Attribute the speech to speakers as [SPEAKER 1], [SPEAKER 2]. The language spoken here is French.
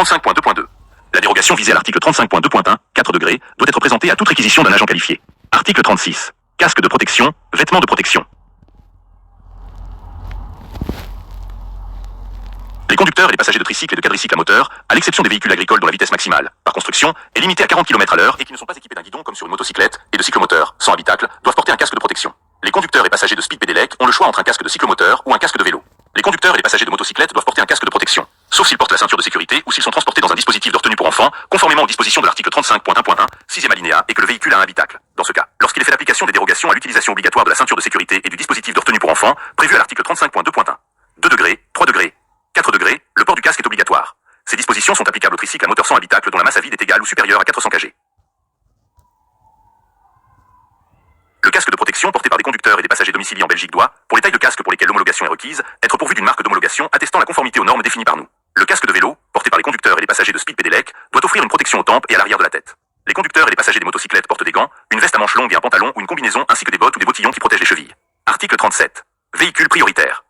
[SPEAKER 1] 35.2.2. La dérogation visée à l'article 35.2.1, 4 degrés, doit être présentée à toute réquisition d'un agent qualifié. Article 36. Casque de protection, vêtements de protection. Les conducteurs et les passagers de tricycles et de quadricycles à moteur, à l'exception des véhicules agricoles dont la vitesse maximale, par construction, est limitée à 40 km/h et qui ne sont pas équipés d'un guidon comme sur une motocyclette et de cyclomoteur, sans habitacle, doivent porter un casque de protection. Les conducteurs et passagers de speed pédélec ont le choix entre un casque de cyclomoteur ou un casque de vélo. Les conducteurs et les passagers de motocyclette doivent porter un casque de protection, sauf s'ils portent la ceinture de sécurité ou s'ils sont transportés dans un dispositif de retenue pour enfants, conformément aux dispositions de l'article 35.1.1, 6e alinéa, et que le véhicule a un habitacle. Dans ce cas, lorsqu'il est fait l'application des dérogations à l'utilisation obligatoire de la ceinture de sécurité et du dispositif de retenue pour enfants, prévu à l'article 35.2.1. 2 degrés, 3 degrés, 4 degrés, le port du casque est obligatoire. Ces dispositions sont applicables aux tricycles à moteur sans habitacle dont la masse à vide est égale ou supérieure à 400 kg. Le casque de protection porté par des conducteurs et des passagers domiciliés en Belgique doit, pour les tailles de casque pour lesquelles l'homologation est requise, être pourvu d'une marque d'homologation attestant la conformité aux normes définies par nous. Le casque de vélo, porté par les conducteurs et les passagers de speed pédélec, doit offrir une protection aux tempes et à l'arrière de la tête. Les conducteurs et les passagers des motocyclettes portent des gants, une veste à manches longues et un pantalon ou une combinaison ainsi que des bottes ou des bottillons qui protègent les chevilles. Article 37. Véhicules prioritaires.